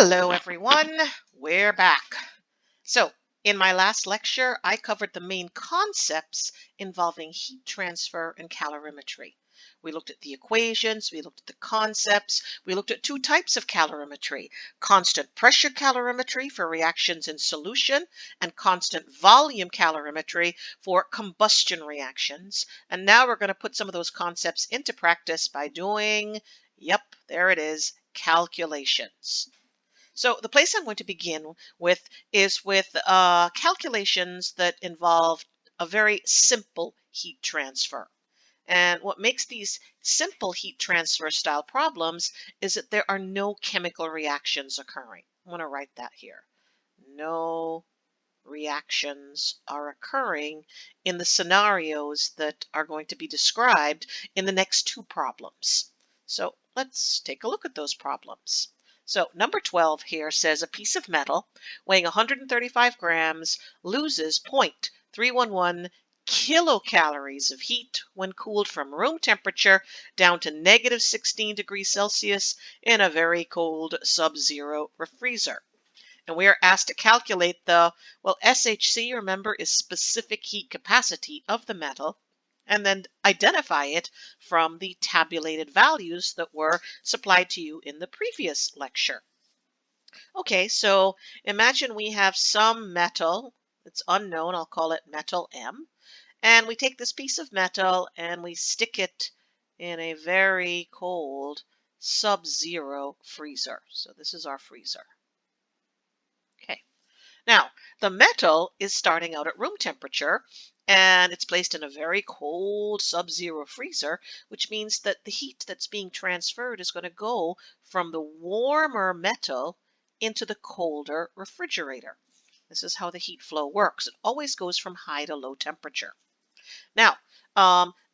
Hello everyone, we're back. So in my last lecture, I covered the main concepts involving heat transfer and calorimetry. We looked at the equations, we looked at the concepts, we looked at two types of calorimetry, constant pressure calorimetry for reactions in solution and constant volume calorimetry for combustion reactions. And now we're going to put some of those concepts into practice by doing, yep, there it is, calculations. So the place I'm going to begin with is with calculations that involve a very simple heat transfer. And what makes these simple heat transfer style problems is that there are no chemical reactions occurring. I want to write that here. No reactions are occurring in the scenarios that are going to be described in the next two problems. So let's take a look at those problems. So number 12 here says a piece of metal weighing 135 grams loses 0.311 kilocalories of heat when cooled from room temperature down to negative 16 degrees Celsius in a very cold sub-zero refreezer. And we are asked to calculate the, well, SHC, remember, is specific heat capacity of the metal, and then identify it from the tabulated values that were supplied to you in the previous lecture. Okay, so imagine we have some metal, it's unknown, I'll call it metal M, and we take this piece of metal and we stick it in a very cold sub-zero freezer. So this is our freezer. Okay. Now, the metal is starting out at room temperature and it's placed in a very cold sub-zero freezer, which means that the heat that's being transferred is going to go from the warmer metal into the colder refrigerator. This is how the heat flow works. It always goes from high to low temperature. Now,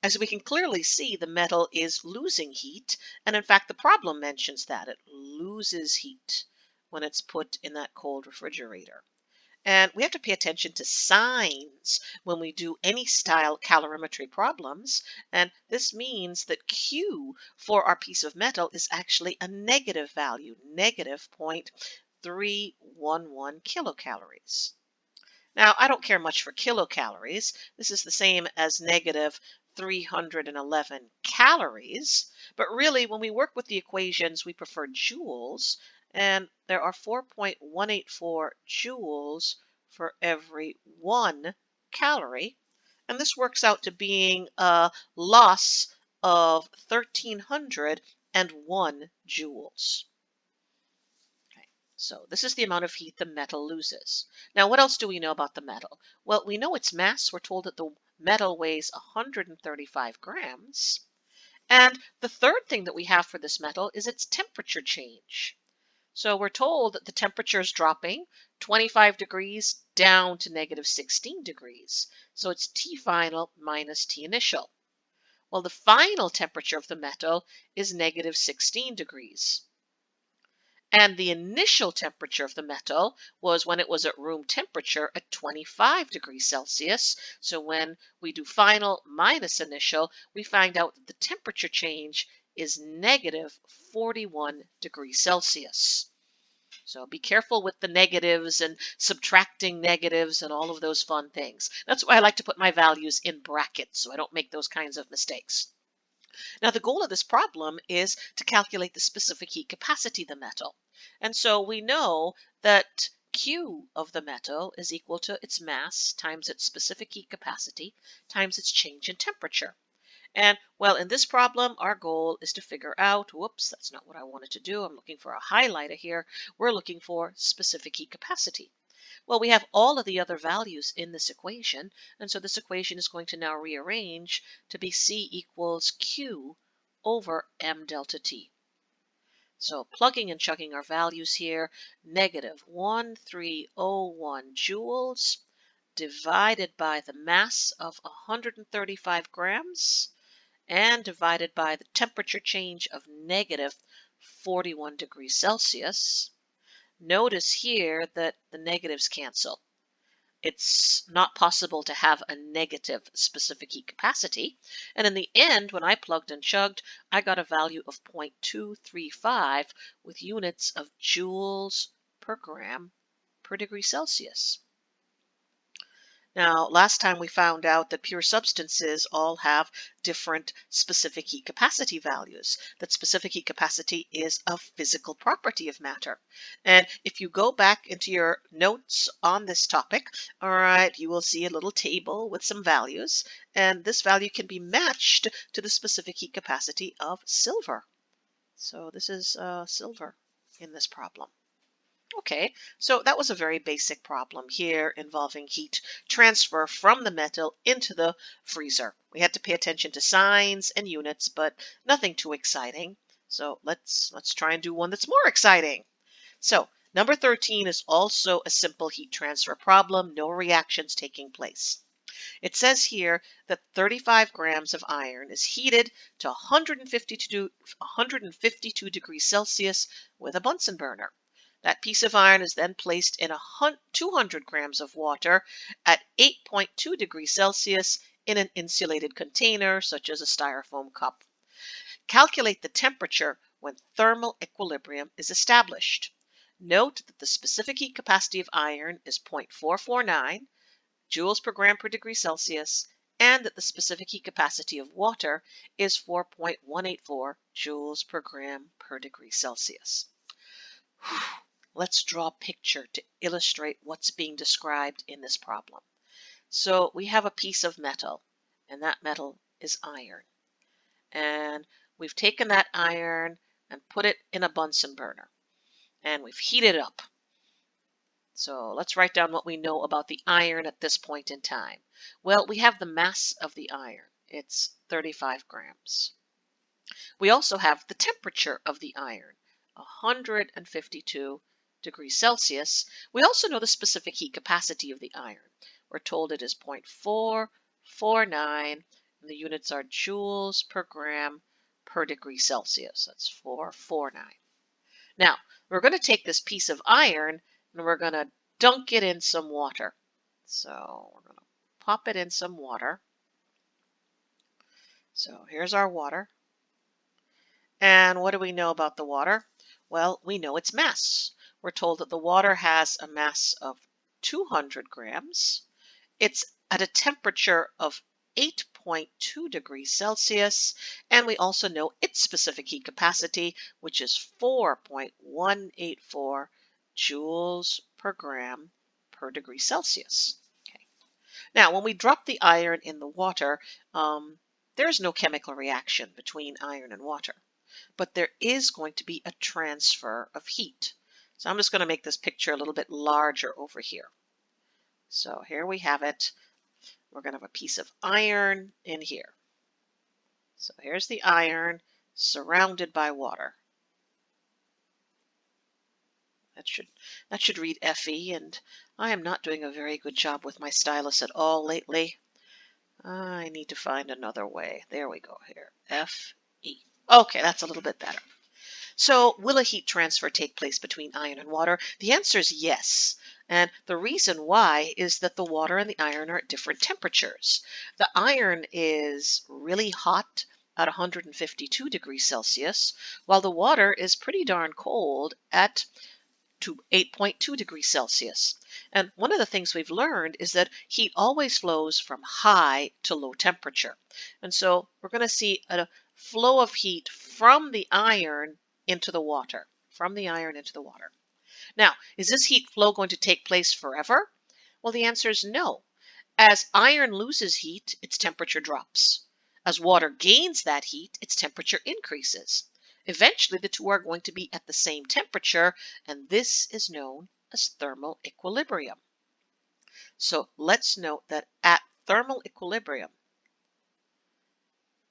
as we can clearly see, the metal is losing heat, and in fact, the problem mentions that it loses heat when it's put in that cold refrigerator. And we have to pay attention to signs when we do any style calorimetry problems. And this means that Q for our piece of metal is actually a negative value, negative 0.311 kilocalories. Now, I don't care much for kilocalories. This is the same as negative 311 calories. But really, when we work with the equations, we prefer joules. And there are 4.184 joules for every 1 calorie. And this works out to being a loss of 1,301 joules. So this is the amount of heat the metal loses. Now, what else do we know about the metal? Well, we know its mass. We're told that the metal weighs 135 grams. And the third thing that we have for this metal is its temperature change. So we're told that the temperature is dropping 25 degrees down to negative 16 degrees. So it's T final minus T initial. Well, the final temperature of the metal is negative 16 degrees. And the initial temperature of the metal was when it was at room temperature at 25 degrees Celsius. So when we do final minus initial, we find out that the temperature change is negative 41 degrees Celsius. So be careful with the negatives and subtracting negatives and all of those fun things. That's why I like to put my values in brackets so I don't make those kinds of mistakes. Now, the goal of this problem is to calculate the specific heat capacity of the metal. And so we know that Q of the metal is equal to its mass times its specific heat capacity times its change in temperature. And, well, in this problem, our goal is to figure out, whoops, that's not what I wanted to do. I'm looking for a highlighter here. We're looking for specific heat capacity. Well, we have all of the other values in this equation, and so this equation is going to now rearrange to be C equals Q over M delta T. So plugging and chugging our values here, negative 1301 joules divided by the mass of 135 grams and divided by the temperature change of negative 41 degrees Celsius. Notice here that the negatives cancel. it's not possible to have a negative specific heat capacity. And in the end, when I plugged and chugged, I got a value of 0.235 with units of joules per gram per degree Celsius. Now, last time we found out that pure substances all have different specific heat capacity values. That specific heat capacity is a physical property of matter. And if you go back into your notes on this topic, all right, you will see a little table with some values, and this value can be matched to the specific heat capacity of silver. So this is silver in this problem. Okay, so that was a very basic problem here involving heat transfer from the metal into the freezer. We had to pay attention to signs and units, but nothing too exciting. So let's try and do one that's more exciting. So number 13 is also a simple heat transfer problem, no reactions taking place. It says here that 35 grams of iron is heated to 152 degrees Celsius with a Bunsen burner. That piece of iron is then placed in 200 grams of water at 8.2 degrees Celsius in an insulated container, such as a styrofoam cup. Calculate the temperature when thermal equilibrium is established. Note that the specific heat capacity of iron is 0.449 joules per gram per degree Celsius, and that the specific heat capacity of water is 4.184 joules per gram per degree Celsius. Let's draw a picture to illustrate what's being described in this problem. So we have a piece of metal, and that metal is iron. And we've taken that iron and put it in a Bunsen burner, and we've heated it up. So let's write down what we know about the iron at this point in time. Well, we have the mass of the iron. It's 35 grams. We also have the temperature of the iron, 152 degrees Celsius. We also know the specific heat capacity of the iron. We're told it is 0.449, and the units are joules per gram per degree Celsius. That's 449. Now, we're going to take this piece of iron and we're going to dunk it in some water. So we're going to pop it in some water. So here's our water. And what do we know about the water? Well, we know its mass. We're told that the water has a mass of 200 grams. It's at a temperature of 8.2 degrees Celsius, and we also know its specific heat capacity, which is 4.184 joules per gram per degree Celsius. Okay. Now, when we drop the iron in the water, there's no chemical reaction between iron and water, but there is going to be a transfer of heat. So I'm just going to make this picture a little bit larger over here. So here we have it. We're going to have a piece of iron in here. So here's the iron surrounded by water. That should read Fe, and I am not doing a very good job with my stylus at all lately. I need to find another way. There we go here. Fe. Okay, that's a little bit better. So will a heat transfer take place between iron and water? The answer is yes. And the reason why is that the water and the iron are at different temperatures. The iron is really hot at 152 degrees Celsius, while the water is pretty darn cold at 8.2 degrees Celsius. And one of the things we've learned is that heat always flows from high to low temperature. And so we're going to see a flow of heat from the iron into the water, Now, is this heat flow going to take place forever? Well, the answer is no. As iron loses heat, its temperature drops. As water gains that heat, its temperature increases. Eventually, the two are going to be at the same temperature, and this is known as thermal equilibrium. So let's note that at thermal equilibrium,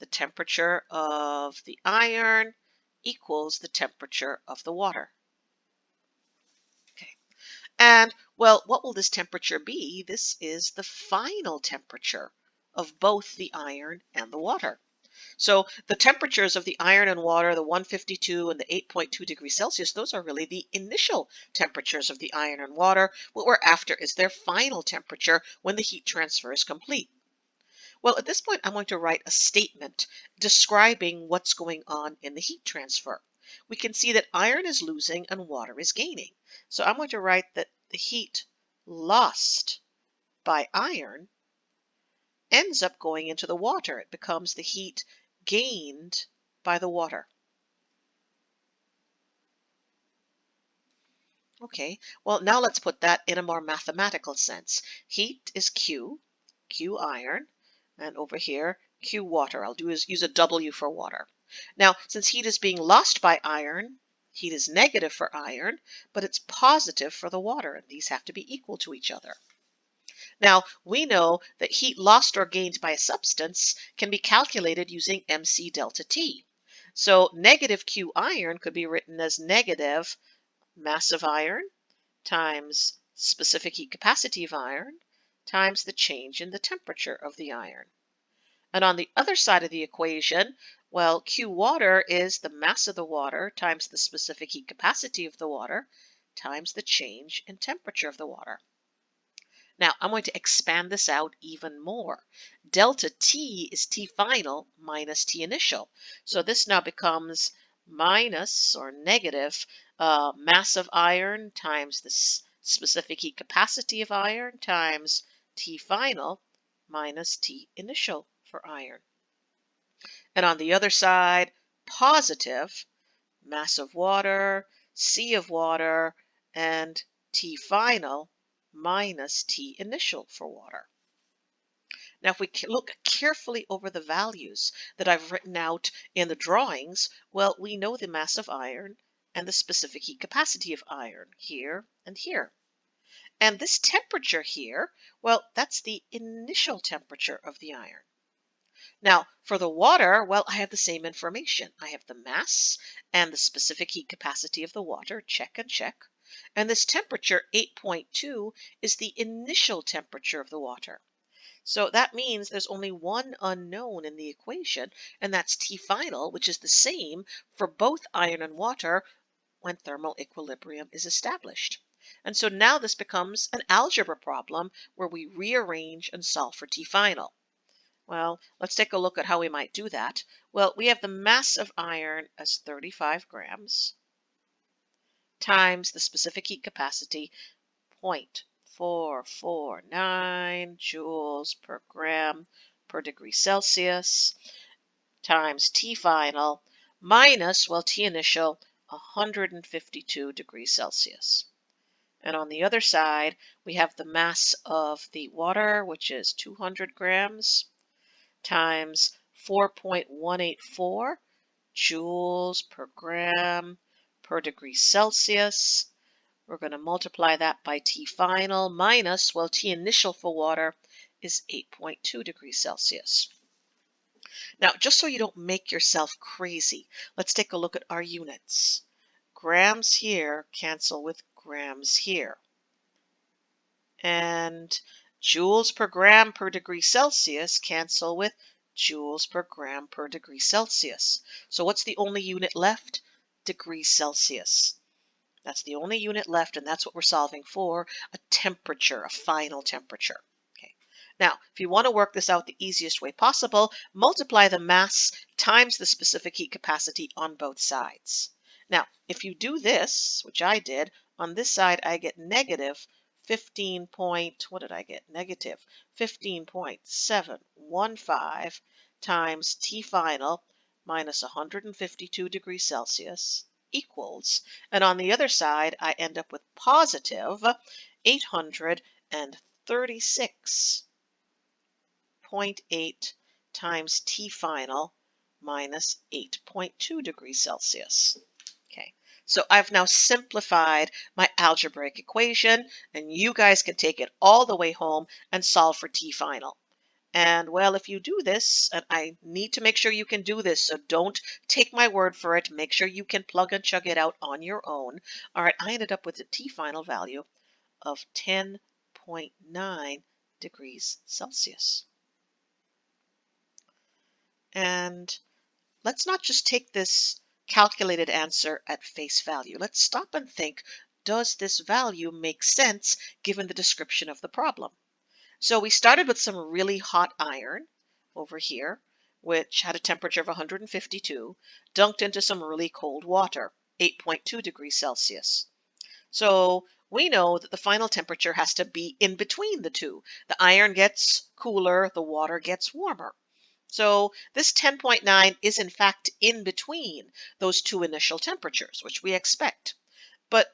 the temperature of the iron equals the temperature of the water. Okay. And, well, what will this temperature be? This is the final temperature of both the iron and the water. So the temperatures of the iron and water, the 152 and the 8.2 degrees Celsius, those are really the initial temperatures of the iron and water. What we're after is their final temperature when the heat transfer is complete. Well, at this point, I'm going to write a statement describing what's going on in the heat transfer. We can see that iron is losing and water is gaining. So I'm going to write that the heat lost by iron ends up going into the water. It becomes the heat gained by the water. Okay, well, now let's put that in a more mathematical sense. Heat is Q, Q iron, and over here, Q water. I'll use a W for water. Now, since heat is being lost by iron, heat is negative for iron, but it's positive for the water, and these have to be equal to each other. Now, we know that heat lost or gained by a substance can be calculated using mc delta T. So negative Q iron could be written as negative mass of iron times specific heat capacity of iron times the change in the temperature of the iron. And on the other side of the equation, well, Q water is the mass of the water times the specific heat capacity of the water times the change in temperature of the water. Now, I'm going to expand this out even more. Delta T is T final minus T initial. So this now becomes minus or negative mass of iron times the specific heat capacity of iron times T final minus T initial for iron. And on the other side, positive mass of water, C of water, and T final minus T initial for water. Now, if we look carefully over the values that I've written out in the drawings, well, we know the mass of iron and the specific heat capacity of iron here and here. And this temperature here, well, that's the initial temperature of the iron. Now, for the water, well, I have the same information. I have the mass and the specific heat capacity of the water, check and check. And this temperature, 8.2, is the initial temperature of the water. So that means there's only one unknown in the equation, and that's T final, which is the same for both iron and water when thermal equilibrium is established. And so now this becomes an algebra problem where we rearrange and solve for T final. Well, let's take a look at how we might do that. Well, we have the mass of iron as 35 grams times the specific heat capacity, 0.449 joules per gram per degree Celsius, times T final minus, well, T initial, 152 degrees Celsius. And on the other side, we have the mass of the water, which is 200 grams, times 4.184 joules per gram per degree Celsius. We're going to multiply that by T final minus, well, T initial for water is 8.2 degrees Celsius. Now, just so you don't make yourself crazy, let's take a look at our units. Grams here cancel with grams here. And joules per gram per degree Celsius cancel with joules per gram per degree Celsius. So what's the only unit left? Degrees Celsius. That's the only unit left, and that's what we're solving for, a temperature, a final temperature. Okay. Now, if you want to work this out the easiest way possible, multiply the mass times the specific heat capacity on both sides. Now, if you do this, which I did, on this side I get negative 15 point, what did I get? Negative 15.715 times T final minus 152 degrees Celsius equals, and on the other side I end up with positive 836.8 times T final minus 8.2 degrees Celsius. Okay, so I've now simplified my algebraic equation, and you guys can take it all the way home and solve for T final. And well, if you do this, and I need to make sure you can do this, so don't take my word for it. Make sure you can plug and chug it out on your own. All right, I ended up with a T final value of 10.9 degrees Celsius. And let's not just take this calculated answer at face value. Let's stop and think, does this value make sense given the description of the problem? So we started with some really hot iron over here, which had a temperature of 152, dunked into some really cold water, 8.2 degrees Celsius. So we know that the final temperature has to be in between the two. The iron gets cooler, the water gets warmer. So this 10.9 is in fact in between those two initial temperatures, which we expect. But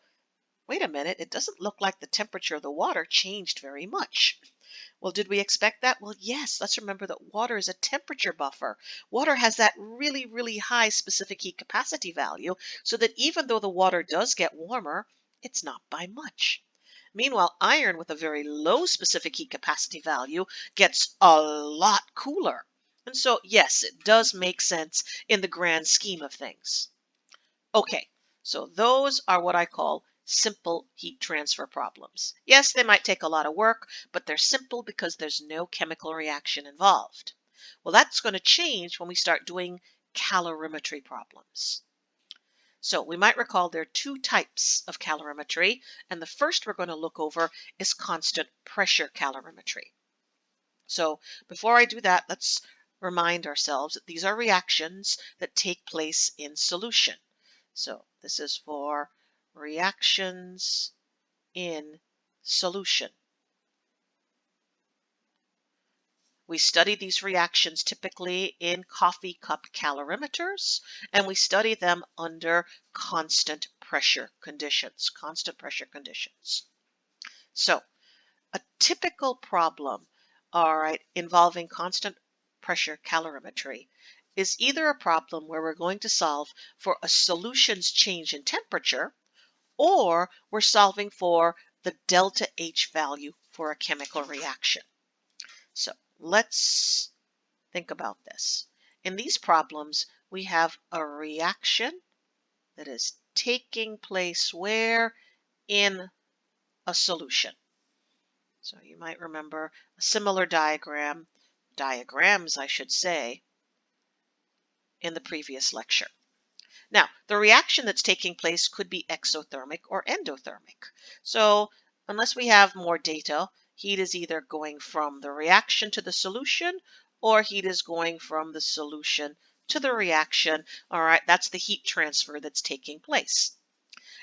wait a minute, it doesn't look like the temperature of the water changed very much. Well, did we expect that? Well, yes. Let's remember that water is a temperature buffer. Water has that really, really high specific heat capacity value, so that even though the water does get warmer, it's not by much. Meanwhile, iron with a very low specific heat capacity value gets a lot cooler. And so, yes, it does make sense in the grand scheme of things. Okay, so those are what I call simple heat transfer problems. Yes, they might take a lot of work, but they're simple because there's no chemical reaction involved. Well, that's going to change when we start doing calorimetry problems. So we might recall there are two types of calorimetry, and the first we're going to look over is constant pressure calorimetry. So before I do that, let's remind ourselves that these are reactions that take place in solution. So this is for reactions in solution. We study these reactions typically in coffee cup calorimeters, and we study them under constant pressure conditions. So a typical problem, all right, involving constant pressure calorimetry is either a problem where we're going to solve for a solution's change in temperature, or we're solving for the delta H value for a chemical reaction. So let's think about this. In these problems, we have a reaction that is taking place where? In a solution. So you might remember a similar diagrams I should say, in the previous lecture. Now, the reaction that's taking place could be exothermic or endothermic. So unless we have more data, heat is either going from the reaction to the solution, or heat is going from the solution to the reaction. All right, that's the heat transfer that's taking place.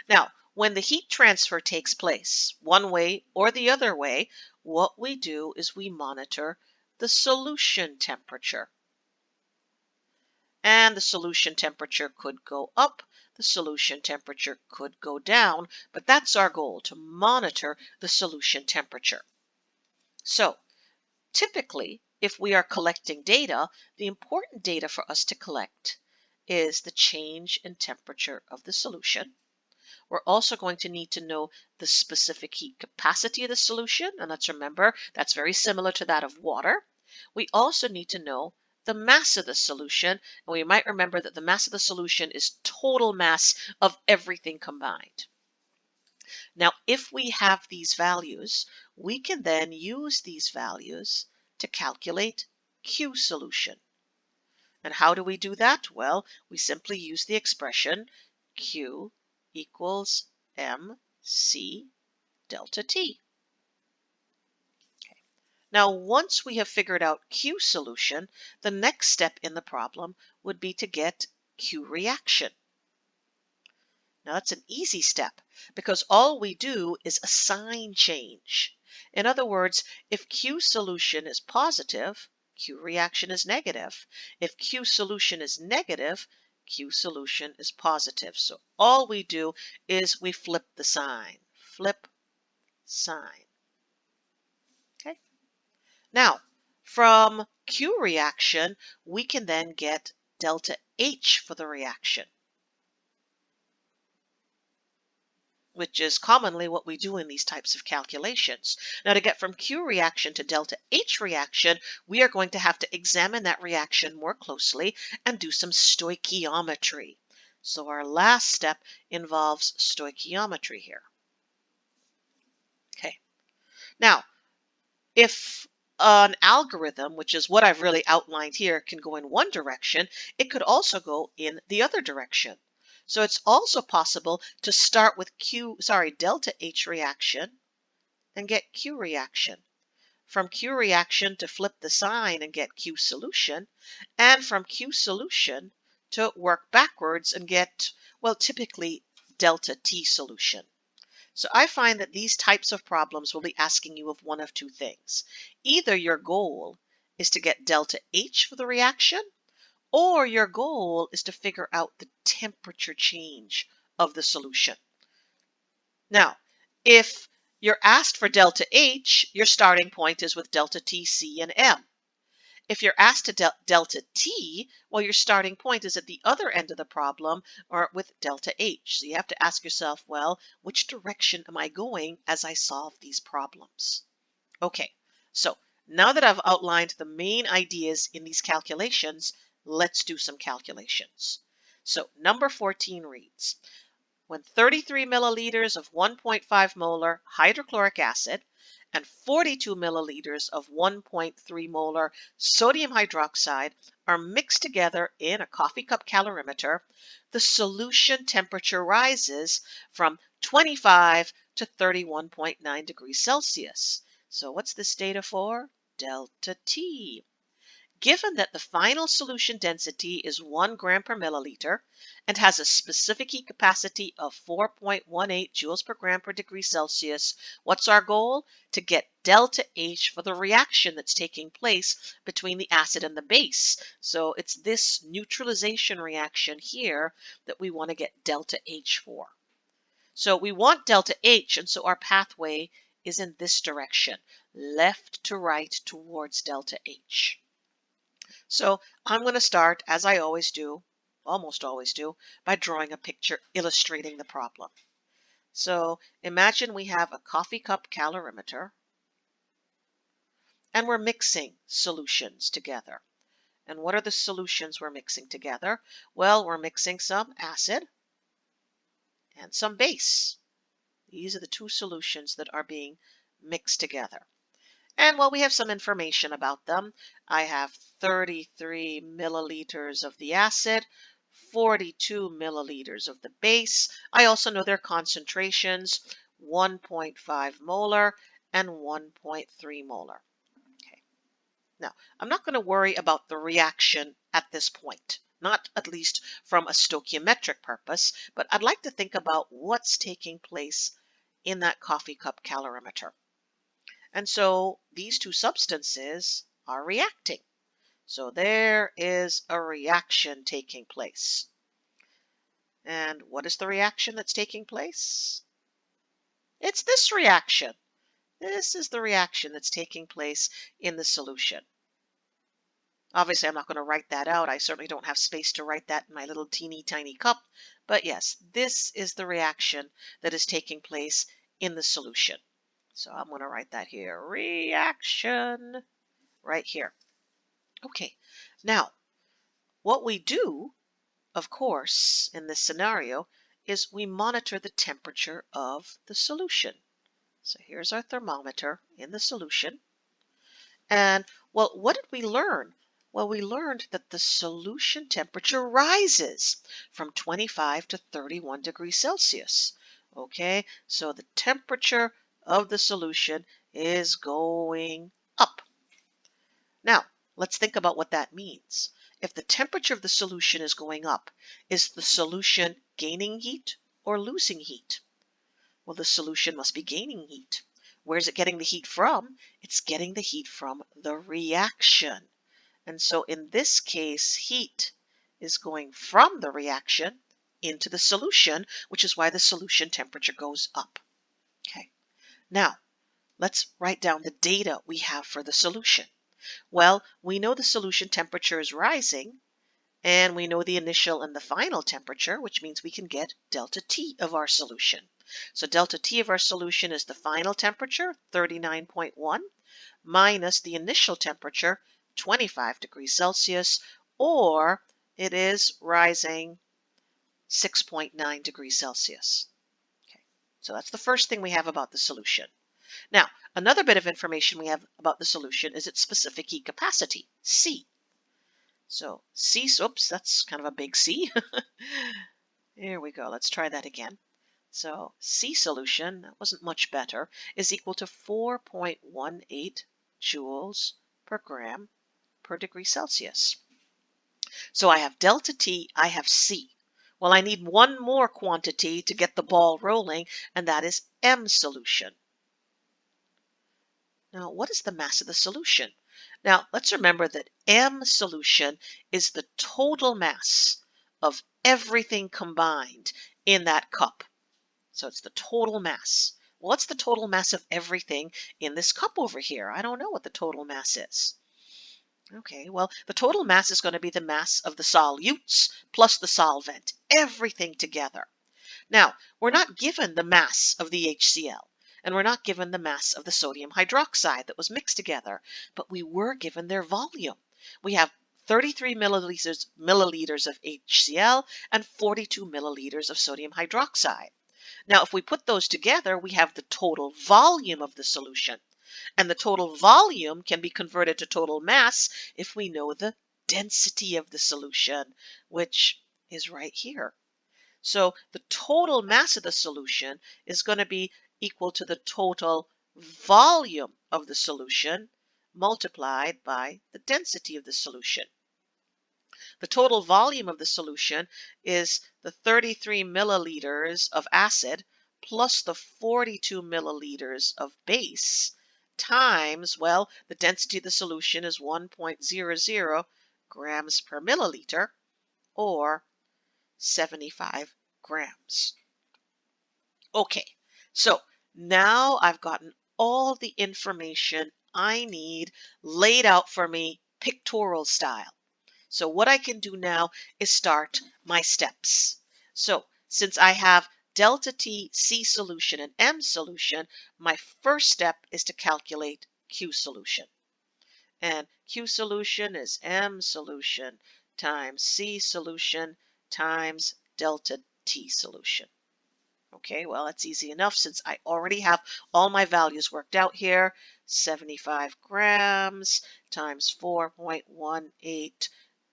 Now, when the heat transfer takes place, one way or the other way, what we do is we monitor the solution temperature. And the solution temperature could go up, the solution temperature could go down, but that's our goal, to monitor the solution temperature. So typically, if we are collecting data, the important data for us to collect is the change in temperature of the solution. We're also going to need to know the specific heat capacity of the solution, and let's remember that's very similar to that of water. We also need to know the mass of the solution, and we might remember that the mass of the solution is total mass of everything combined. Now, if we have these values, we can then use these values to calculate Q solution. And how do we do that? Well, we simply use the expression Q equals mc delta T. Okay. Now, once we have figured out Q solution, the next step in the problem would be to get Q reaction. Now, that's an easy step because all we do is a sign change. In other words, if Q solution is positive, Q reaction is negative. If Q solution is negative, Q solution is positive. So all we do is we flip the sign. Flip sign. Okay. Now, from Q reaction, we can then get delta H for the reaction, which is commonly what we do in these types of calculations. Now, to get from Q reaction to delta H reaction, we are going to have to examine that reaction more closely and do some stoichiometry. So our last step involves stoichiometry here. Okay. Now, if an algorithm, which is what I've really outlined here, can go in one direction, it could also go in the other direction. So it's also possible to start with delta H reaction and get Q reaction. From Q reaction to flip the sign and get Q solution, and from Q solution to work backwards and get, well, typically delta T solution. So I find that these types of problems will be asking you of one of two things. Either your goal is to get delta H for the reaction, or your goal is to figure out the temperature change of the solution. Now, if you're asked for delta H, your starting point is with delta T, C, and M. If you're asked to delta T, well, your starting point is at the other end of the problem or with delta H. So you have to ask yourself, well, which direction am I going as I solve these problems? Okay, so now that I've outlined the main ideas in these calculations, let's do some calculations. So number 14 reads, when 33 milliliters of 1.5 molar hydrochloric acid and 42 milliliters of 1.3 molar sodium hydroxide are mixed together in a coffee cup calorimeter, the solution temperature rises from 25 to 31.9 degrees Celsius. So what's this data for? Delta T. Given that the final solution density is 1 gram per milliliter and has a specific heat capacity of 4.18 joules per gram per degree Celsius, what's our goal? To get delta H for the reaction that's taking place between the acid and the base. So it's this neutralization reaction here that we want to get delta H for. So we want delta H, and so our pathway is in this direction, left to right towards delta H. So I'm going to start, as I always do, almost always do, by drawing a picture illustrating the problem. So imagine we have a coffee cup calorimeter, and we're mixing solutions together. And what are the solutions we're mixing together? Well, we're mixing some acid and some base. These are the two solutions that are being mixed together. And well, we have some information about them. I have 33 milliliters of the acid, 42 milliliters of the base. I also know their concentrations, 1.5 molar and 1.3 molar. Okay. Now, I'm not going to worry about the reaction at this point, not at least from a stoichiometric purpose, but I'd like to think about what's taking place in that coffee cup calorimeter. And so these two substances are reacting. So there is a reaction taking place. And what is the reaction that's taking place? It's this reaction. This is the reaction that's taking place in the solution. Obviously, I'm not going to write that out. I certainly don't have space to write that in my little teeny tiny cup. But yes, this is the reaction that is taking place in the solution. So I'm going to write that here. Reaction right here. Okay, now what we do, of course, in this scenario is we monitor the temperature of the solution. So here's our thermometer in the solution. And well, what did we learn? Well, we learned that the solution temperature rises from 25 to 31 degrees Celsius. Okay, so the temperature of the solution is going up. Now, let's think about what that means. If the temperature of the solution is going up, is the solution gaining heat or losing heat? Well, the solution must be gaining heat. Where is it getting the heat from? It's getting the heat from the reaction. And so in this case, heat is going from the reaction into the solution, which is why the solution temperature goes up. Okay. Now, let's write down the data we have for the solution. Well, we know the solution temperature is rising, and we know the initial and the final temperature, which means we can get delta T of our solution. So delta T of our solution is the final temperature, 39.1, minus the initial temperature, 25 degrees Celsius, or it is rising 6.9 degrees Celsius. Okay, so that's the first thing we have about the solution. Now, another bit of information we have about the solution is its specific heat capacity, C. So C, oops, that's kind of a big C. Here we go. Let's try that again. So C solution, that wasn't much better, is equal to 4.18 joules per gram per degree Celsius. So I have delta T, I have C. Well, I need one more quantity to get the ball rolling, and that is M solution. Now, what is the mass of the solution? Now, let's remember that M solution is the total mass of everything combined in that cup. So it's the total mass. What's the total mass of everything in this cup over here? I don't know what the total mass is. Okay, well, the total mass is going to be the mass of the solutes plus the solvent, everything together. Now, we're not given the mass of the HCl, and we're not given the mass of the sodium hydroxide that was mixed together, but we were given their volume. We have 33 milliliters of HCl and 42 milliliters of sodium hydroxide. Now, if we put those together, we have the total volume of the solution. And the total volume can be converted to total mass if we know the density of the solution, which is right here. So the total mass of the solution is going to be equal to the total volume of the solution multiplied by the density of the solution. The total volume of the solution is the 33 milliliters of acid plus the 42 milliliters of base times, well, the density of the solution is 1.00 grams per milliliter, or 75 grams. Okay, so now I've gotten all the information I need laid out for me pictorial style. So what I can do now is start my steps. So since I have delta T, C solution, and M solution, my first step is to calculate Q solution. And Q solution is M solution times C solution times delta T solution. Okay, well, that's easy enough since I already have all my values worked out here. 75 grams times 4.18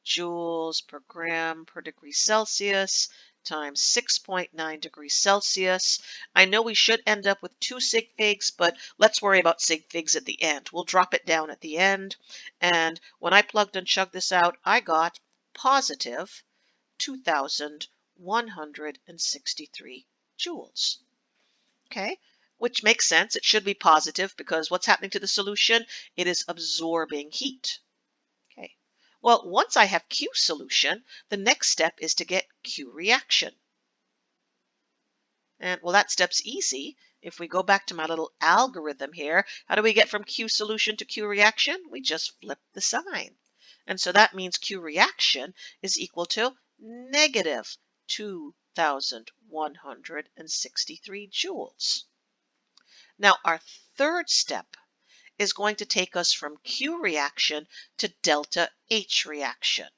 joules per gram per degree Celsius times 6.9 degrees Celsius. I know we should end up with 2 sig figs, but let's worry about sig figs at the end. We'll drop it down at the end. And when I plugged and chugged this out, I got positive 2,163 joules. Okay, which makes sense. It should be positive because what's happening to the solution? It is absorbing heat. Okay, well, once I have Q solution, the next step is to get Q reaction. And well, that step's easy. If we go back to my little algorithm here, how do we get from Q solution to Q reaction? We just flip the sign. And so that means Q reaction is equal to negative 2,163 joules. Now, our third step is going to take us from Q reaction to delta H reaction.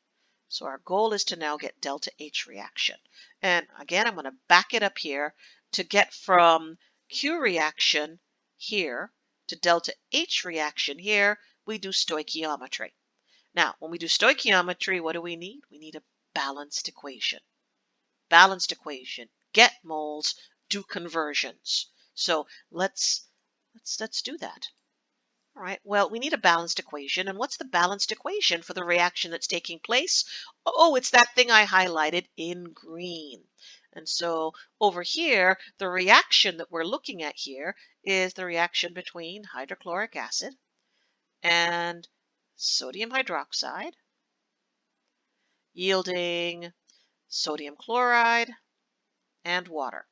So our goal is to now get delta H reaction. And again, I'm going to back it up here. To get from Q reaction here to delta H reaction here, we do stoichiometry. Now, when we do stoichiometry, what do we need? We need a balanced equation. Balanced equation, get moles, do conversions. So let's do that. All right, well, we need a balanced equation. And what's the balanced equation for the reaction that's taking place? Oh, it's that thing I highlighted in green. And so over here, the reaction that we're looking at here is the reaction between hydrochloric acid and sodium hydroxide, yielding sodium chloride and water.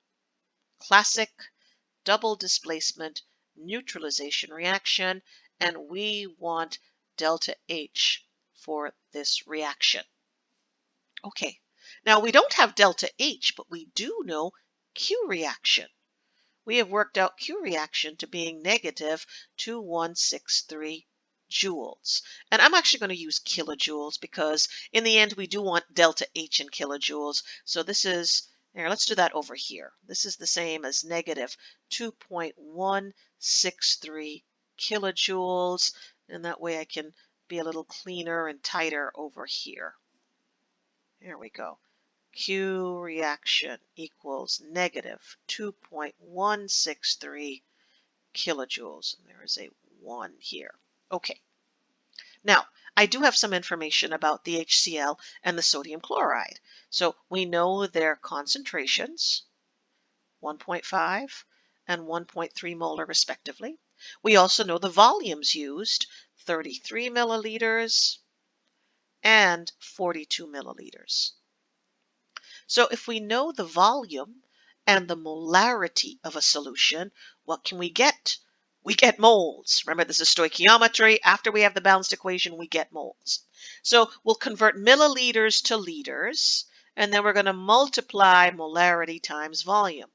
Classic double displacement neutralization reaction, and we want delta H for this reaction. Okay, now we don't have delta H, but we do know Q reaction. We have worked out Q reaction to being negative 2,163 joules. And I'm actually going to use kilojoules because in the end we do want delta H in kilojoules. So this is Here, let's do that over here. This is the same as negative 2.163 kilojoules, and that way I can be a little cleaner and tighter over here. There we go. Q reaction equals negative 2.163 kilojoules. And there is a 1 here. Okay. Now, I do have some information about the HCl and the sodium chloride. So we know their concentrations, 1.5 and 1.3 molar respectively. We also know the volumes used, 33 milliliters and 42 milliliters. So if we know the volume and the molarity of a solution, what can we get? We get moles. Remember, this is stoichiometry. After we have the balanced equation, we get moles. So we'll convert milliliters to liters, and then we're going to multiply molarity times volume.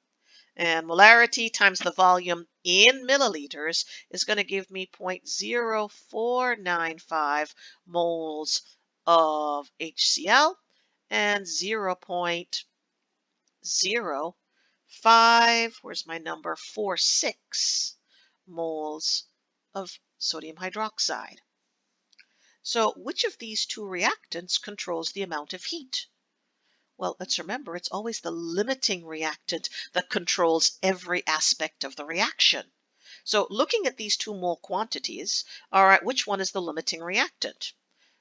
And molarity times the volume in milliliters is going to give me 0.0495 moles of HCl and 0.05, where's my number, 46 moles of sodium hydroxide. So which of these two reactants controls the amount of heat? Well, let's remember it's always the limiting reactant that controls every aspect of the reaction. So looking at these two mole quantities, all right, which one is the limiting reactant?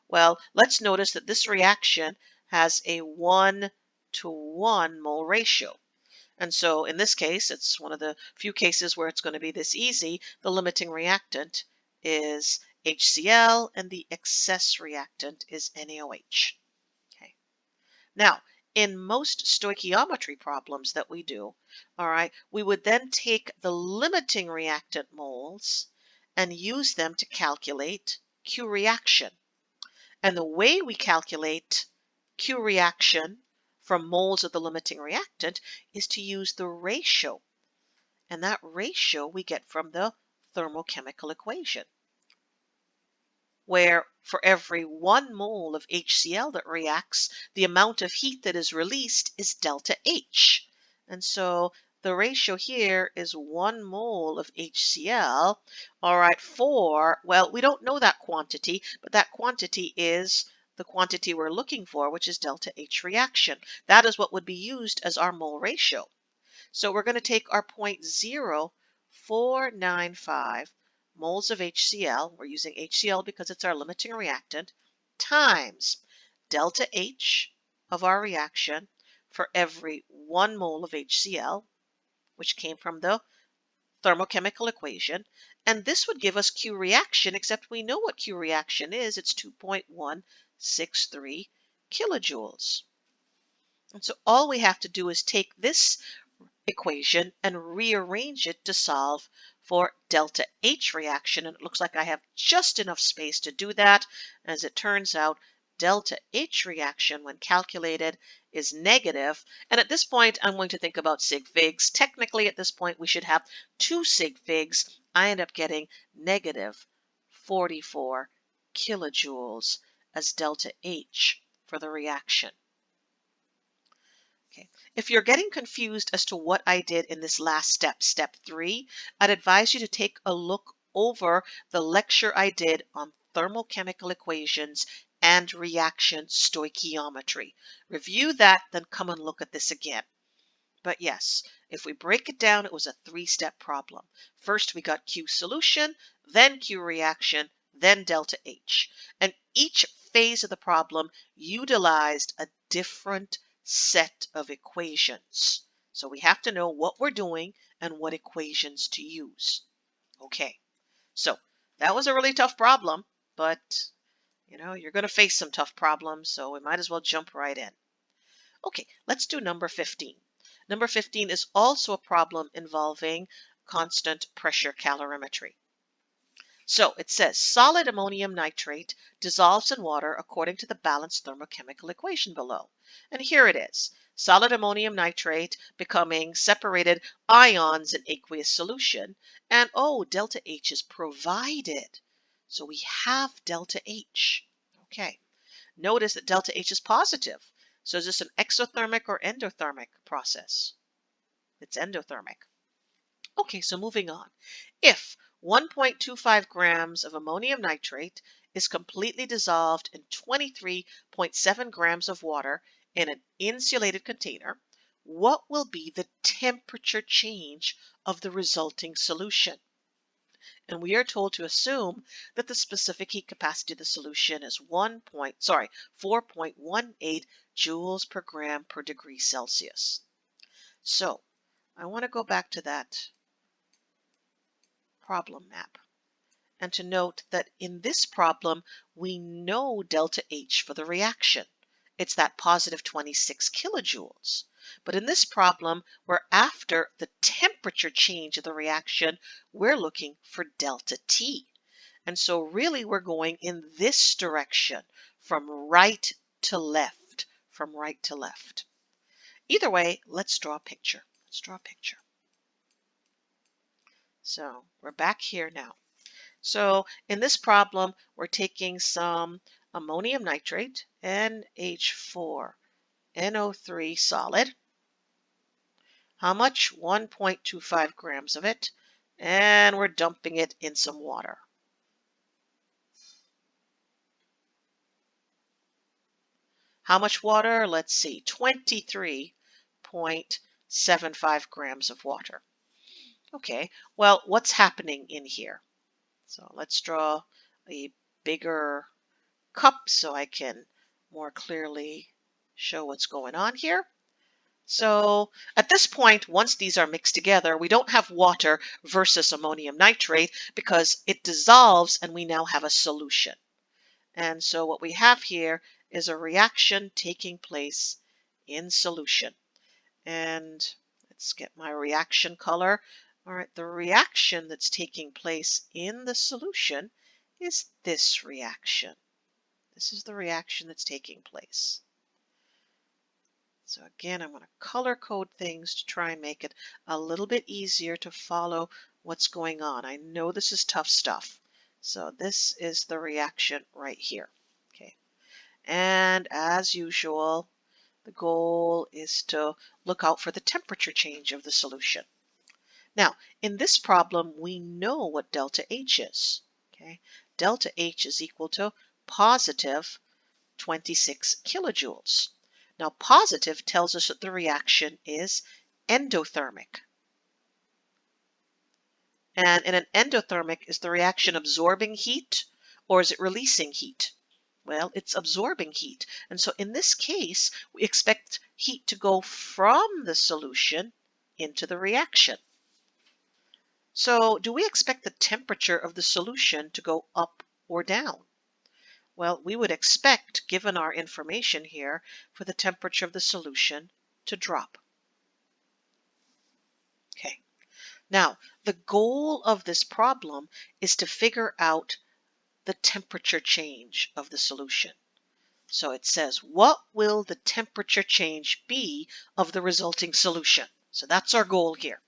Well, let's notice that this reaction has a 1-to-1 mole ratio. And so in this case, it's one of the few cases where it's going to be this easy. The limiting reactant is HCl and the excess reactant is NaOH. Okay. Now, in most stoichiometry problems that we do, all right, we would then take the limiting reactant moles and use them to calculate Q reaction. And the way we calculate Q reaction from moles of the limiting reactant is to use the ratio. And that ratio we get from the thermochemical equation, where for every 1 mole of HCl that reacts, the amount of heat that is released is delta H. And so the ratio here is 1 mole of HCl, all right, well, we don't know that quantity, but that quantity is the quantity we're looking for, which is delta H reaction. That is what would be used as our mole ratio. So we're going to take our 0.0495 moles of HCl, we're using HCl because it's our limiting reactant, times delta H of our reaction for every 1 mole of HCl, which came from the thermochemical equation. And this would give us Q reaction, except we know what Q reaction is. It's 2.163 kilojoules. And so all we have to do is take this equation and rearrange it to solve for delta H reaction. And it looks like I have just enough space to do that. As it turns out, delta H reaction, when calculated, is negative. And at this point, I'm going to think about sig figs. Technically, at this point, we should have 2 sig figs. I end up getting negative 44 kilojoules as delta H for the reaction. Okay. If you're getting confused as to what I did in this last step, step 3, I'd advise you to take a look over the lecture I did on thermochemical equations and reaction stoichiometry. Review that, then come and look at this again. But yes, if we break it down, it was a 3-step problem. First, we got Q solution, then Q reaction, then delta H. And each phase of the problem utilized a different set of equations. So we have to know what we're doing and what equations to use. Okay, so that was a really tough problem, but you're going to face some tough problems, so we might as well jump right in. Okay, let's do number 15. Number 15 is also a problem involving constant pressure calorimetry. So it says solid ammonium nitrate dissolves in water according to the balanced thermochemical equation below. And here it is. Solid ammonium nitrate becoming separated ions in aqueous solution. And delta H is provided. So we have delta H. Okay. Notice that delta H is positive. So is this an exothermic or endothermic process? It's endothermic. Okay, so moving on. If 1.25 grams of ammonium nitrate is completely dissolved in 23.7 grams of water in an insulated container, what will be the temperature change of the resulting solution? And we are told to assume that the specific heat capacity of the solution is 4.18 joules per gram per degree Celsius. So I want to go back to that problem map and to note that in this problem, we know delta H for the reaction. It's that positive 26 kilojoules. But in this problem, we're after the temperature change of the reaction, we're looking for delta T. And so really we're going in this direction from right to left, from right to left. Either way, let's draw a picture. Let's draw a picture. So we're back here now. So in this problem, we're taking some ammonium nitrate, NH4NO3 solid. How much? 1.25 grams of it. And we're dumping it in some water. How much water? Let's see, 23.75 grams of water. Okay, well, what's happening in here? So let's draw a bigger cup so I can more clearly show what's going on here. So at this point, once these are mixed together, we don't have water versus ammonium nitrate because it dissolves and we now have a solution. And so what we have here is a reaction taking place in solution. And let's get my reaction color. All right, the reaction that's taking place in the solution is this reaction. This is the reaction that's taking place. So again, I'm going to color code things to try and make it a little bit easier to follow what's going on. I know this is tough stuff. So this is the reaction right here. Okay. And as usual, the goal is to look out for the temperature change of the solution. Now, in this problem, we know what delta H is. Okay? Delta H is equal to positive 26 kilojoules. Now, positive tells us that the reaction is endothermic. And in an endothermic, is the reaction absorbing heat or is it releasing heat? Well, it's absorbing heat. And so in this case, we expect heat to go from the solution into the reaction. So do we expect the temperature of the solution to go up or down? Well, we would expect, given our information here, for the temperature of the solution to drop. Okay. Now, the goal of this problem is to figure out the temperature change of the solution. So it says, what will the temperature change be of the resulting solution? So that's our goal here.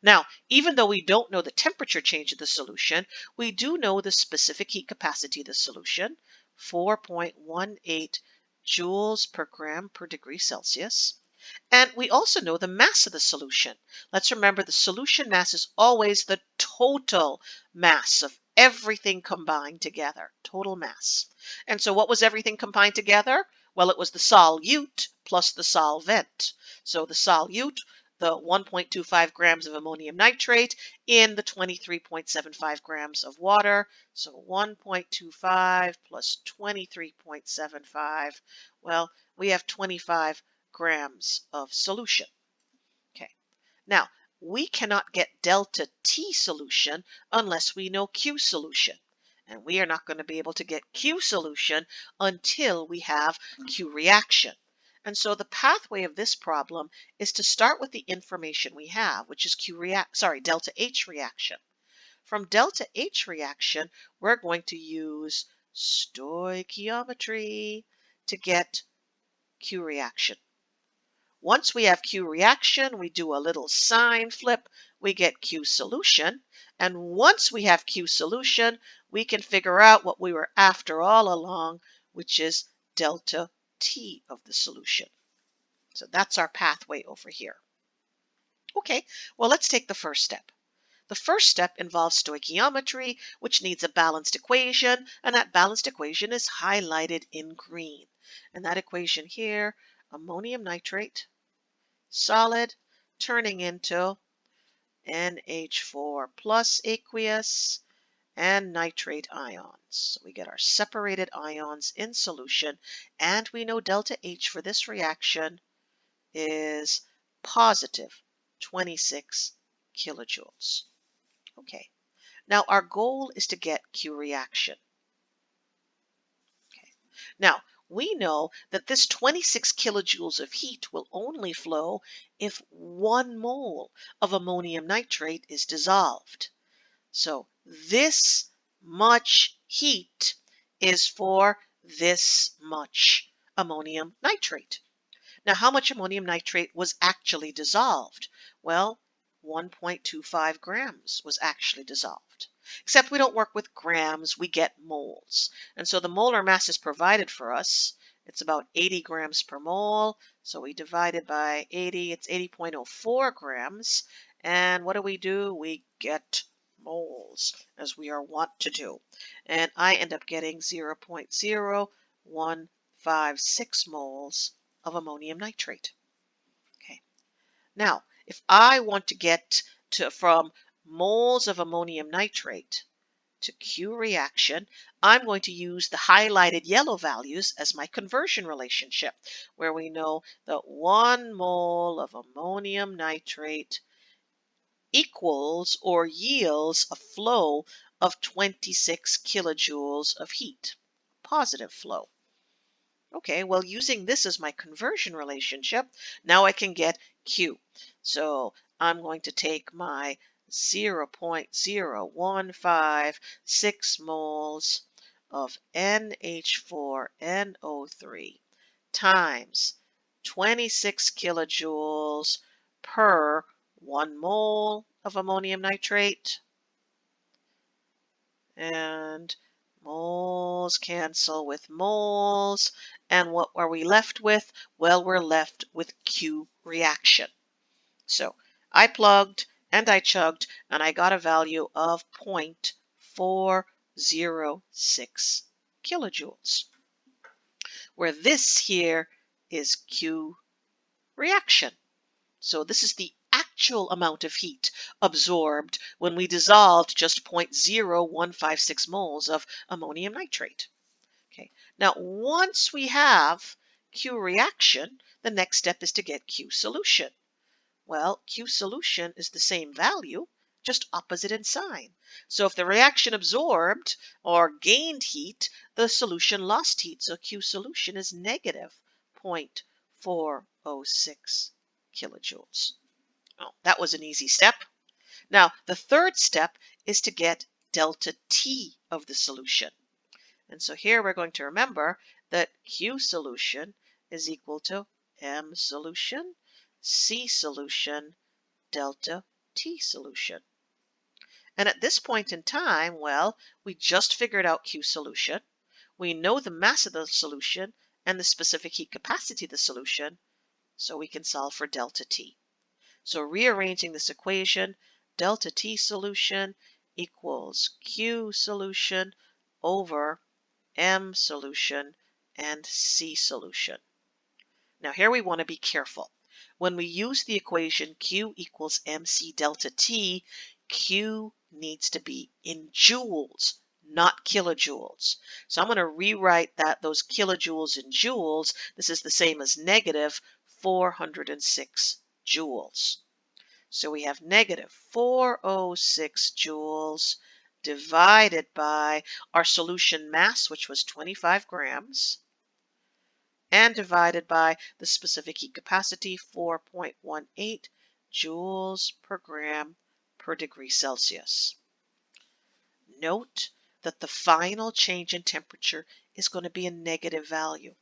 Now, even though we don't know the temperature change of the solution, we do know the specific heat capacity of the solution, 4.18 joules per gram per degree Celsius. And we also know the mass of the solution. Let's remember the solution mass is always the total mass of everything combined together, total mass. And so what was everything combined together? Well, it was the solute plus the solvent. So the solute, the 1.25 grams of ammonium nitrate in the 23.75 grams of water. So 1.25 plus 23.75, well, we have 25 grams of solution. Okay. Now, we cannot get delta T solution unless we know Q solution. And we are not going to be able to get Q solution until we have Q reaction. And so the pathway of this problem is to start with the information we have, which is delta H reaction. From delta H reaction, we're going to use stoichiometry to get Q reaction. Once we have Q reaction, we do a little sign flip, we get Q solution. And once we have Q solution, we can figure out what we were after all along, which is delta T of the solution. So that's our pathway over here. Okay, well, let's take the first step. The first step involves stoichiometry, which needs a balanced equation, and that balanced equation is highlighted in green. And that equation here, ammonium nitrate, solid, turning into NH4 plus aqueous and nitrate ions. So we get our separated ions in solution, and we know delta H for this reaction is positive 26 kilojoules. Okay, now our goal is to get Q reaction. Okay, now we know that this 26 kilojoules of heat will only flow if 1 mole of ammonium nitrate is dissolved. So this much heat is for this much ammonium nitrate. Now, how much ammonium nitrate was actually dissolved? Well, 1.25 grams was actually dissolved. Except we don't work with grams, we get moles. And so the molar mass is provided for us. It's about 80 grams per mole. So we divide it by 80, it's 80.04 grams. And what do? We get moles, as we are wont to do. And I end up getting 0.0156 moles of ammonium nitrate. Okay. Now, if I want to get from moles of ammonium nitrate to Q reaction, I'm going to use the highlighted yellow values as my conversion relationship, where we know that 1 mole of ammonium nitrate equals or yields a flow of 26 kilojoules of heat, positive flow. Okay, well, using this as my conversion relationship, now I can get Q. So I'm going to take my 0.0156 moles of NH4NO3 times 26 kilojoules per 1 mole of ammonium nitrate. And moles cancel with moles. And what are we left with? Well, we're left with Q reaction. So I plugged and I chugged and I got a value of 0.406 kilojoules, where this here is Q reaction. So this is the actual amount of heat absorbed when we dissolved just 0.0156 moles of ammonium nitrate. Okay. Now, once we have Q reaction, the next step is to get Q solution. Well, Q solution is the same value, just opposite in sign. So if the reaction absorbed or gained heat, the solution lost heat. So Q solution is negative 0.406 kilojoules. Oh, that was an easy step. Now, the third step is to get delta T of the solution. And so here we're going to remember that Q solution is equal to M solution, C solution, delta T solution. And at this point in time, well, we just figured out Q solution. We know the mass of the solution and the specific heat capacity of the solution, so we can solve for delta T. So rearranging this equation, delta T solution equals Q solution over M solution and C solution. Now here we want to be careful. When we use the equation Q equals MC delta T, Q needs to be in joules, not kilojoules. So I'm going to rewrite those kilojoules in joules. This is the same as negative 406 joules. So we have negative 406 joules divided by our solution mass, which was 25 grams, and divided by the specific heat capacity, 4.18 joules per gram per degree Celsius. Note that the final change in temperature is going to be a negative value.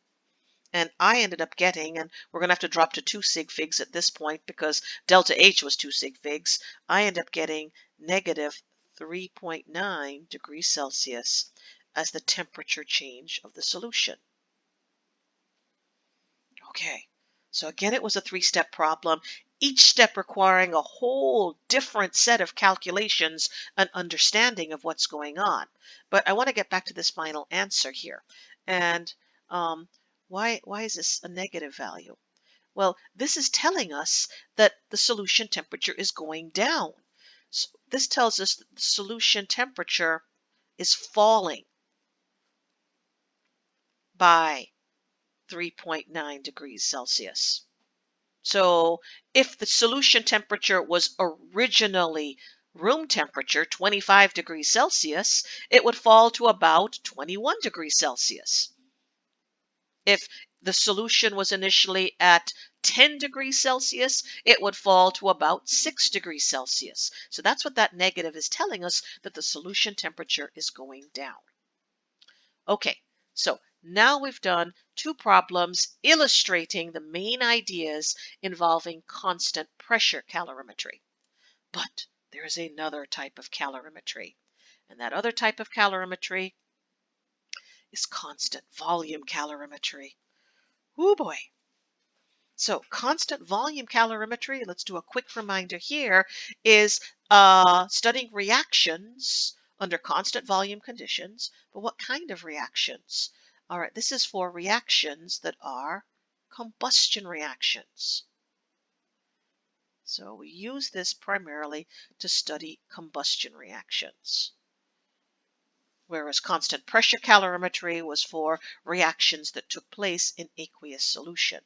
And I ended up getting, and we're going to have to drop to 2 sig figs at this point because delta H was 2 sig figs, I ended up getting negative 3.9 degrees Celsius as the temperature change of the solution. Okay, so again, it was a three-step problem, each step requiring a whole different set of calculations and understanding of what's going on. But I want to get back to this final answer here. And um, why is this a negative value? Well, this is telling us that the solution temperature is going down. So this tells us that the solution temperature is falling by 3.9 degrees Celsius. So if the solution temperature was originally room temperature, 25 degrees Celsius, it would fall to about 21 degrees Celsius. If the solution was initially at 10 degrees Celsius, it would fall to about 6 degrees Celsius. So that's what that negative is telling us, that the solution temperature is going down. Okay, so now we've done two problems illustrating the main ideas involving constant pressure calorimetry. But there is another type of calorimetry, and that other type of calorimetry is constant volume calorimetry. Oh boy. So constant volume calorimetry, let's do a quick reminder here, is studying reactions under constant volume conditions. But what kind of reactions? All right, this is for reactions that are combustion reactions. So we use this primarily to study combustion reactions, whereas constant pressure calorimetry was for reactions that took place in aqueous solution.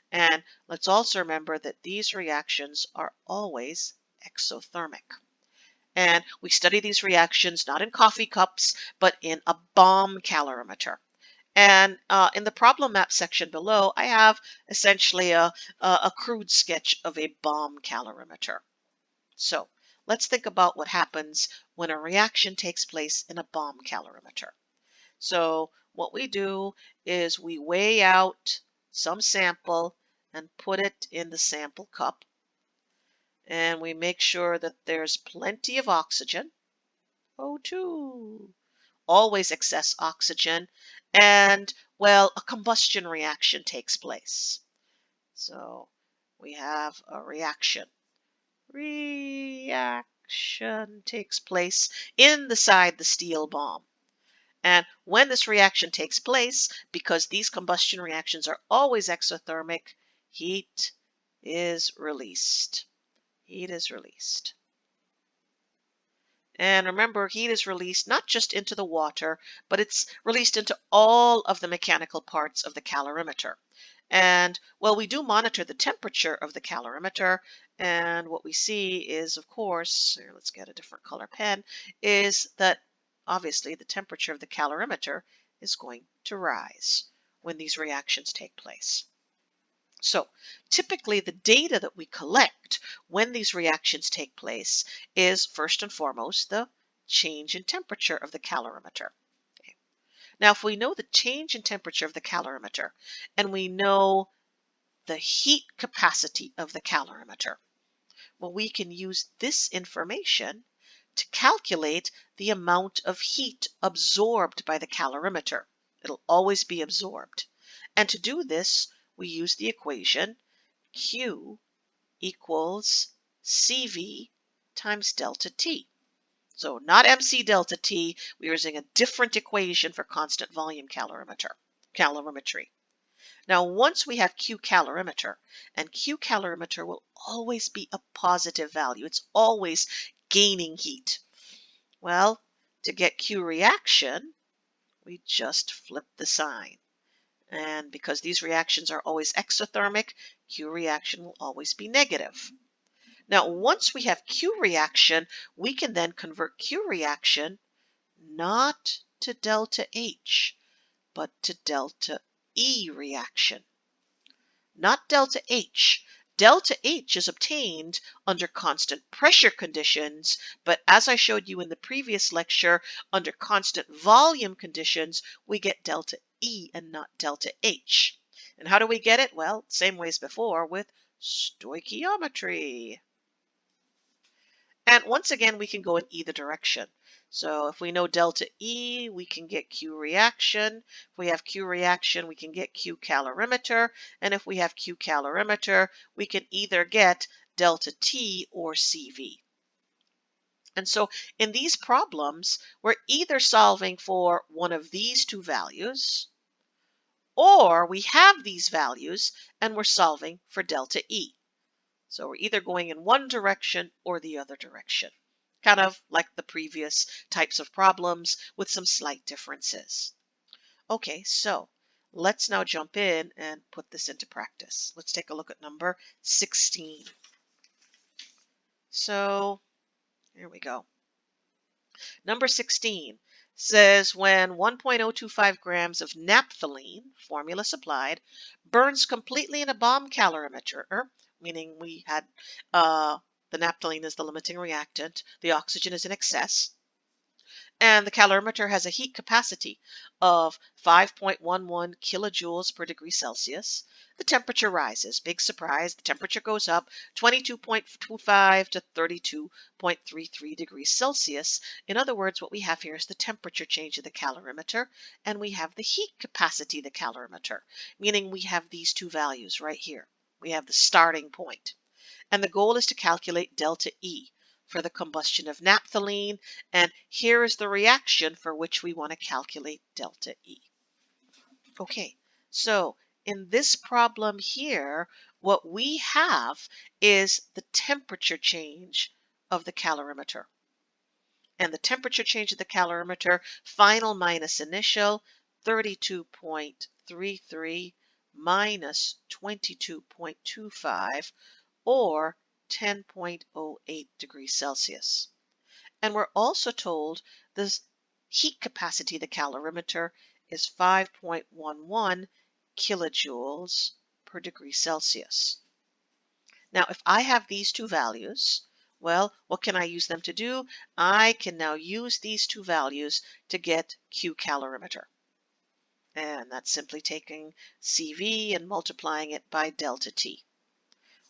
And let's also remember that these reactions are always exothermic. And we study these reactions not in coffee cups, but in a bomb calorimeter. And in the problem map section below, I have essentially a crude sketch of a bomb calorimeter. So let's think about what happens when a reaction takes place in a bomb calorimeter. So what we do is we weigh out some sample and put it in the sample cup. And we make sure that there's plenty of oxygen, O2, always excess oxygen, and, well, a combustion reaction takes place. So we have a reaction. Reaction takes place inside the steel bomb. And when this reaction takes place, because these combustion reactions are always exothermic, heat is released. Heat is released. And remember, heat is released not just into the water, but it's released into all of the mechanical parts of the calorimeter. And, well, we do monitor the temperature of the calorimeter, and what we see is, of course, here, let's get a different color pen, is that obviously the temperature of the calorimeter is going to rise when these reactions take place. So typically the data that we collect when these reactions take place is first and foremost the change in temperature of the calorimeter. Okay. Now if we know the change in temperature of the calorimeter and we know the heat capacity of the calorimeter, well, we can use this information to calculate the amount of heat absorbed by the calorimeter. It'll always be absorbed. And to do this, we use the equation Q equals CV times delta T. So not MC delta T, we're using a different equation for constant volume calorimetry. Now once we have Q calorimeter, and Q calorimeter will always be a positive value. It's always gaining heat. Well, to get Q reaction, we just flip the sign. And because these reactions are always exothermic, Q reaction will always be negative. Now, once we have Q reaction, we can then convert Q reaction not to delta H, but to delta E reaction. Not delta H. Delta H is obtained under constant pressure conditions, but as I showed you in the previous lecture, under constant volume conditions, we get delta E and not delta H. And how do we get it? Well, same way as before with stoichiometry. And once again, we can go in either direction. So if we know delta E, we can get Q reaction. If we have Q reaction, we can get Q calorimeter. And if we have Q calorimeter, we can either get delta T or CV. And so in these problems, we're either solving for one of these two values, or we have these values and we're solving for delta E. So we're either going in one direction or the other direction, kind of like the previous types of problems with some slight differences. Okay, so let's now jump in and put this into practice. Let's take a look at number 16. So here we go. Number 16 says when 1.025 grams of naphthalene, formula supplied, burns completely in a bomb calorimeter, meaning we had the naphthalene is the limiting reactant, the oxygen is in excess, and the calorimeter has a heat capacity of 5.11 kilojoules per degree Celsius. The temperature rises. Big surprise, the temperature goes up 22.25 to 32.33 degrees Celsius. In other words, what we have here is the temperature change of the calorimeter, and we have the heat capacity of the calorimeter, meaning we have these two values right here. We have the starting point. And the goal is to calculate delta E for the combustion of naphthalene, and here is the reaction for which we want to calculate delta E. Okay, so in this problem here, what we have is the temperature change of the calorimeter. And the temperature change of the calorimeter, final minus initial, 32.33 minus 22.25, or 10.08 degrees Celsius. And we're also told the heat capacity of the calorimeter is 5.11 kilojoules per degree Celsius. Now, if I have these two values, well, what can I use them to do? I can now use these two values to get Q calorimeter. And that's simply taking CV and multiplying it by delta T,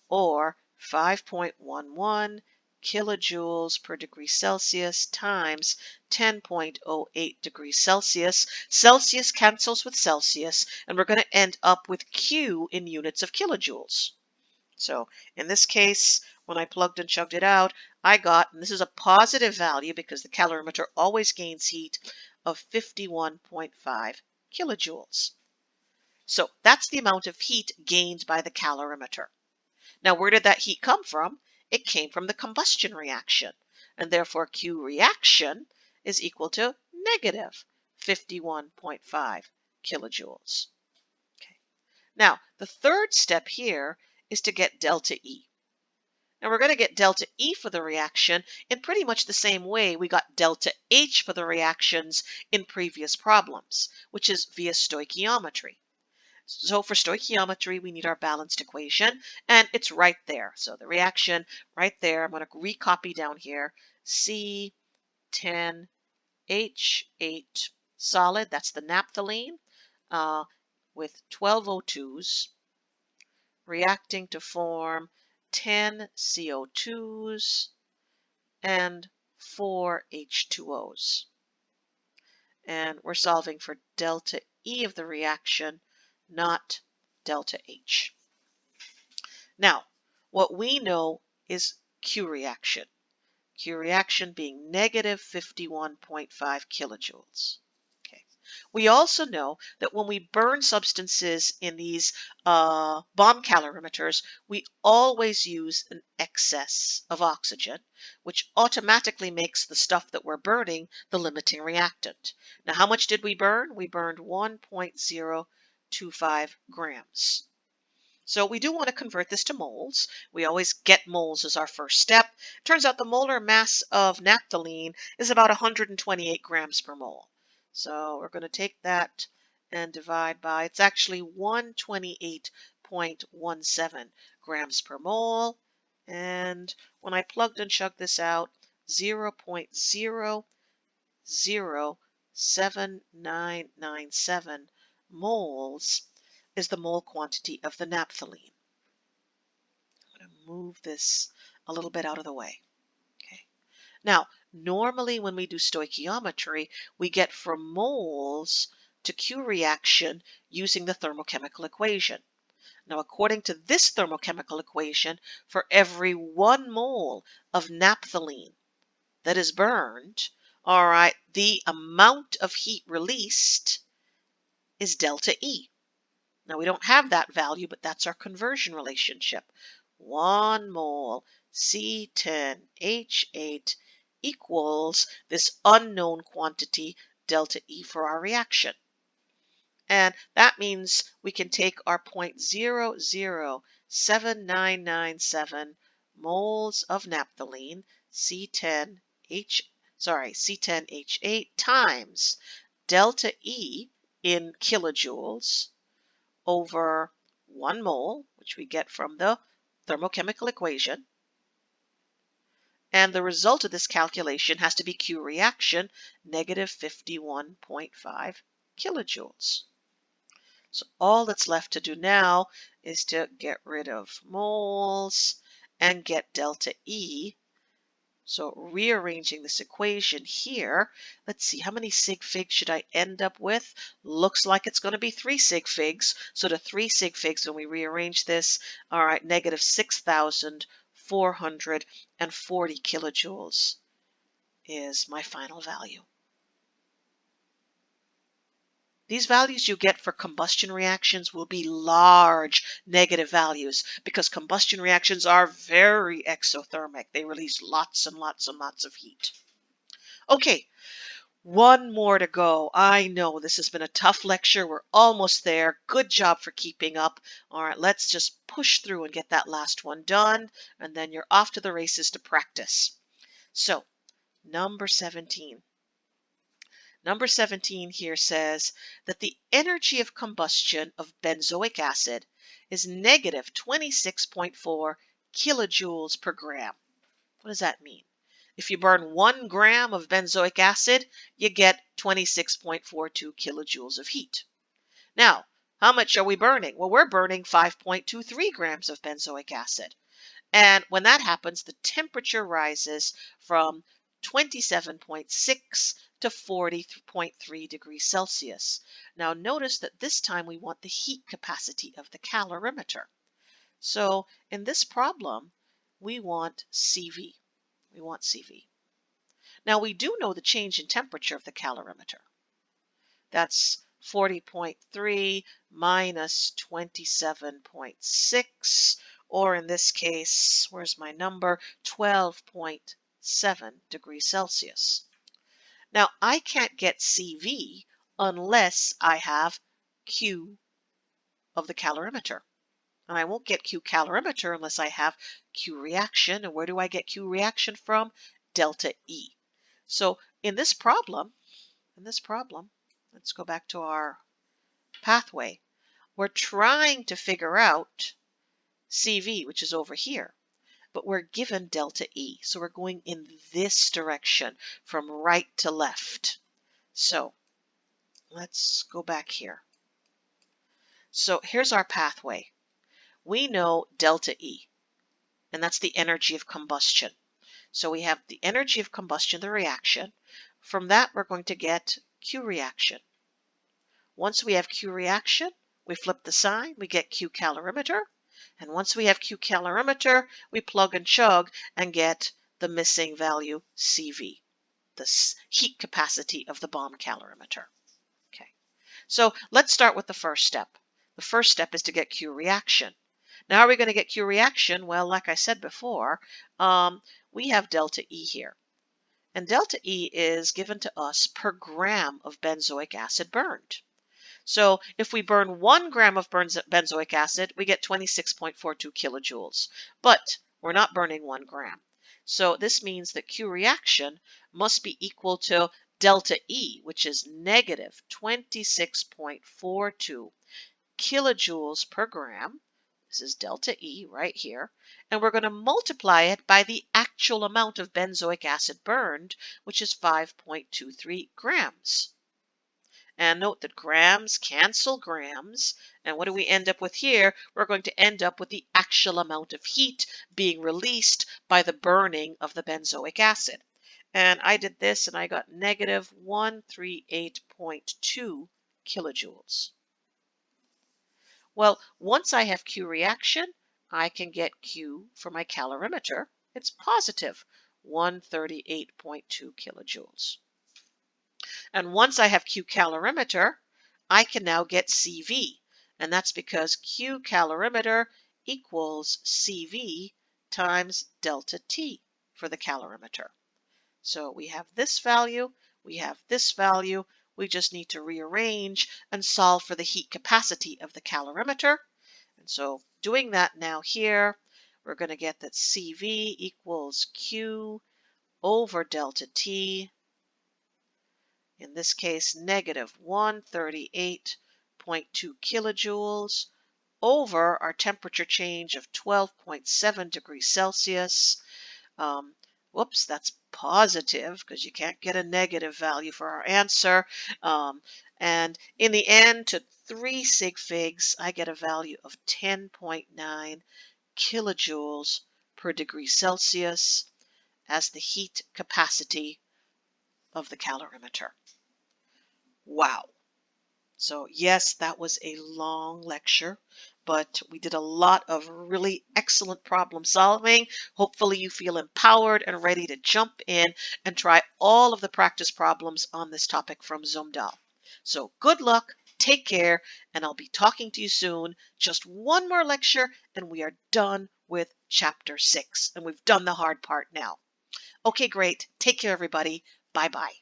or 5.11 kilojoules per degree Celsius times 10.08 degrees Celsius. Celsius cancels with Celsius, and we're going to end up with Q in units of kilojoules. So in this case, when I plugged and chugged it out, I got, and this is a positive value because the calorimeter always gains heat, of 51.5 kilojoules. So that's the amount of heat gained by the calorimeter. Now, where did that heat come from? It came from the combustion reaction, and therefore Q reaction is equal to negative 51.5 kilojoules. Okay. Now, the third step here is to get delta E. Now, we're going to get delta E for the reaction in pretty much the same way we got delta H for the reactions in previous problems, which is via stoichiometry. So for stoichiometry, we need our balanced equation, and it's right there. So the reaction right there, I'm going to recopy down here, C10H8 solid, that's the naphthalene, with 12 O2s, reacting to form 10 CO2s and 4 H2Os. And we're solving for delta E of the reaction, not delta H. Now, what we know is Q reaction. Q reaction being negative 51.5 kilojoules. Okay. We also know that when we burn substances in these bomb calorimeters, we always use an excess of oxygen, which automatically makes the stuff that we're burning the limiting reactant. Now, how much did we burn? We burned 1.025 grams. So we do want to convert this to moles. We always get moles as our first step. Turns out the molar mass of naphthalene is about 128 grams per mole. So we're going to take that and divide by, it's actually 128.17 grams per mole. And when I plugged and chugged this out, 0.007997 moles is the mole quantity of the naphthalene. I'm going to move this a little bit out of the way. Okay. Now, normally when we do stoichiometry, we get from moles to Q reaction using the thermochemical equation. Now, according to this thermochemical equation, for every 1 mole of naphthalene that is burned, all right, the amount of heat released is delta E. Now, we don't have that value, but that's our conversion relationship. 1 mole C10H8 equals this unknown quantity, delta E, for our reaction. And that means we can take our 0.007997 moles of naphthalene, C10H8 times delta E in kilojoules over 1 mole, which we get from the thermochemical equation. And the result of this calculation has to be Q reaction, negative 51.5 kilojoules. So all that's left to do now is to get rid of moles and get delta E. So rearranging this equation here, let's see, how many sig figs should I end up with? Looks like it's going to be 3 sig figs. So the 3 sig figs, when we rearrange this, all right, negative 6,440 kilojoules is my final value. These values you get for combustion reactions will be large negative values because combustion reactions are very exothermic. They release lots and lots and lots of heat. Okay, one more to go. I know this has been a tough lecture. We're almost there. Good job for keeping up. All right, let's just push through and get that last one done, and then you're off to the races to practice. So, number 17. Number 17 here says that the energy of combustion of benzoic acid is negative 26.4 kilojoules per gram. What does that mean? If you burn 1 gram of benzoic acid, you get 26.42 kilojoules of heat. Now, how much are we burning? Well, we're burning 5.23 grams of benzoic acid. And when that happens, the temperature rises from 27.6 to 40.3 degrees Celsius. Now notice that this time we want the heat capacity of the calorimeter. So in this problem, we want CV. We want CV. Now we do know the change in temperature of the calorimeter. That's 40.3 minus 27.6, or in this case, where's my number? 12.7 degrees Celsius. Now, I can't get CV unless I have Q of the calorimeter. And I won't get Q calorimeter unless I have Q reaction. And where do I get Q reaction from? Delta E. So in this problem, let's go back to our pathway. We're trying to figure out CV, which is over here, but we're given delta E. So we're going in this direction from right to left. So let's go back here. So here's our pathway. We know delta E, and that's the energy of combustion. So we have the energy of combustion, the reaction. From that, we're going to get Q reaction. Once we have Q reaction, we flip the sign, we get Q calorimeter. And once we have Q calorimeter, we plug and chug and get the missing value CV, the heat capacity of the bomb calorimeter. Okay, so let's start with the first step. The first step is to get Q reaction. Now, are we going to get Q reaction? Well, like I said before, we have delta E here. And delta E is given to us per gram of benzoic acid burned. So if we burn 1 gram of benzoic acid, we get 26.42 kilojoules. But we're not burning 1 gram. So this means that Q reaction must be equal to delta E, which is negative 26.42 kilojoules per gram. This is delta E right here. And we're going to multiply it by the actual amount of benzoic acid burned, which is 5.23 grams. And note that grams cancel grams. And what do we end up with here? We're going to end up with the actual amount of heat being released by the burning of the benzoic acid. And I did this and I got negative 138.2 kilojoules. Well, once I have Q reaction, I can get Q for my calorimeter. It's positive 138.2 kilojoules. And once I have Q calorimeter, I can now get CV. And that's because Q calorimeter equals CV times delta T for the calorimeter. So we have this value, we have this value. We just need to rearrange and solve for the heat capacity of the calorimeter. And so doing that now here, we're going to get that CV equals Q over delta T. In this case, negative 138.2 kilojoules over our temperature change of 12.7 degrees Celsius. Whoops, that's positive because you can't get a negative value for our answer. And in the end, to 3 sig figs, I get a value of 10.9 kilojoules per degree Celsius as the heat capacity of the calorimeter. Wow. So yes, that was a long lecture, but we did a lot of really excellent problem solving. Hopefully you feel empowered and ready to jump in and try all of the practice problems on this topic from Zumdahl. So good luck, take care, and I'll be talking to you soon. Just one more lecture and we are done with chapter 6, and we've done the hard part now. Okay, great. Take care, everybody. Bye-bye.